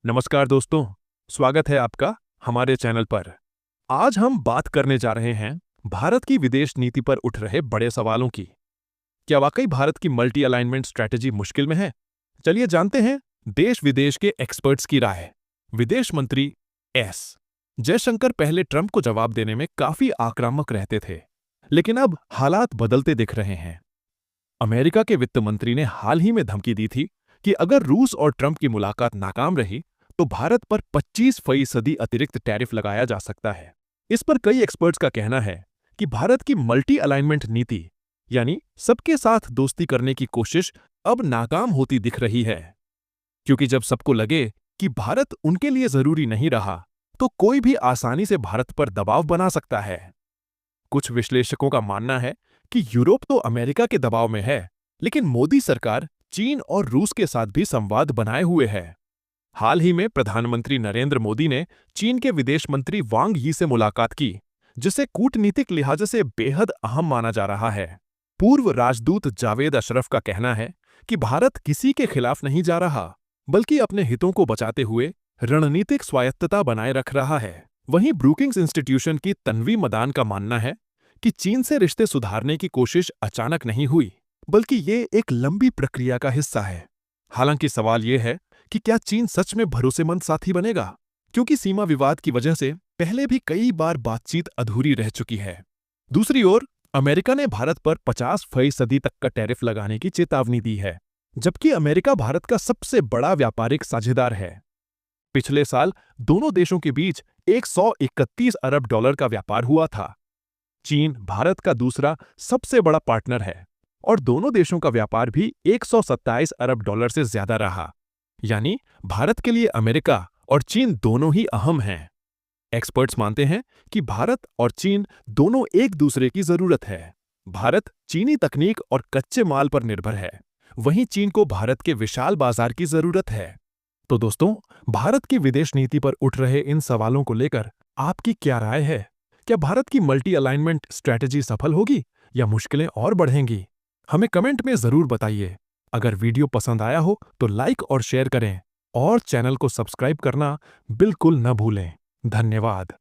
नमस्कार दोस्तों, स्वागत है आपका हमारे चैनल पर। आज हम बात करने जा रहे हैं भारत की विदेश नीति पर उठ रहे बड़े सवालों की। क्या वाकई भारत की मल्टी अलाइनमेंट स्ट्रैटेजी मुश्किल में है? चलिए जानते हैं देश विदेश के एक्सपर्ट्स की राय। विदेश मंत्री एस जयशंकर पहले ट्रंप को जवाब देने में काफी आक्रामक रहते थे, लेकिन अब हालात बदलते दिख रहे हैं। अमेरिका के वित्त मंत्री ने हाल ही में धमकी दी थी कि अगर रूस और ट्रंप की मुलाकात नाकाम रही तो भारत पर 25% अतिरिक्त टैरिफ लगाया जा सकता है। इस पर कई एक्सपर्ट्स का कहना है कि भारत की मल्टी अलाइनमेंट नीति यानी सबके साथ दोस्ती करने की कोशिश अब नाकाम होती दिख रही है, क्योंकि जब सबको लगे कि भारत उनके लिए जरूरी नहीं रहा तो कोई भी आसानी से भारत पर दबाव बना सकता है। कुछ विश्लेषकों का मानना है कि यूरोप तो अमेरिका के दबाव में है, लेकिन मोदी सरकार चीन और रूस के साथ भी संवाद बनाए हुए है। हाल ही में प्रधानमंत्री नरेंद्र मोदी ने चीन के विदेश मंत्री वांग यी से मुलाकात की, जिसे कूटनीतिक लिहाज से बेहद अहम माना जा रहा है। पूर्व राजदूत जावेद अशरफ का कहना है कि भारत किसी के खिलाफ नहीं जा रहा, बल्कि अपने हितों को बचाते हुए रणनीतिक स्वायत्तता बनाए रख रहा है। वहीं ब्रूकिंग्स इंस्टीट्यूशन की तन्वी मदान का मानना है कि चीन से रिश्ते सुधारने की कोशिश अचानक नहीं हुई, बल्कि ये एक लंबी प्रक्रिया का हिस्सा है। हालांकि सवाल ये है कि क्या चीन सच में भरोसेमंद साथी बनेगा, क्योंकि सीमा विवाद की वजह से पहले भी कई बार बातचीत अधूरी रह चुकी है। दूसरी ओर अमेरिका ने भारत पर 50% तक का टैरिफ लगाने की चेतावनी दी है, जबकि अमेरिका भारत का सबसे बड़ा व्यापारिक साझेदार है। पिछले साल दोनों देशों के बीच 131 अरब डॉलर का व्यापार हुआ था। चीन भारत का दूसरा सबसे बड़ा पार्टनर है और दोनों देशों का व्यापार भी 127 अरब डॉलर से ज्यादा रहा। यानी भारत के लिए अमेरिका और चीन दोनों ही अहम हैं। एक्सपर्ट्स मानते हैं कि भारत और चीन दोनों एक दूसरे की जरूरत है। भारत चीनी तकनीक और कच्चे माल पर निर्भर है, वहीं चीन को भारत के विशाल बाजार की जरूरत है। तो दोस्तों, भारत की विदेश नीति पर उठ रहे इन सवालों को लेकर आपकी क्या राय है? क्या भारत की मल्टी अलाइनमेंट स्ट्रैटेजी सफल होगी या मुश्किलें और बढ़ेंगी? हमें कमेंट में जरूर बताइए। अगर वीडियो पसंद आया हो तो लाइक और शेयर करें और चैनल को सब्सक्राइब करना बिल्कुल न भूलें। धन्यवाद।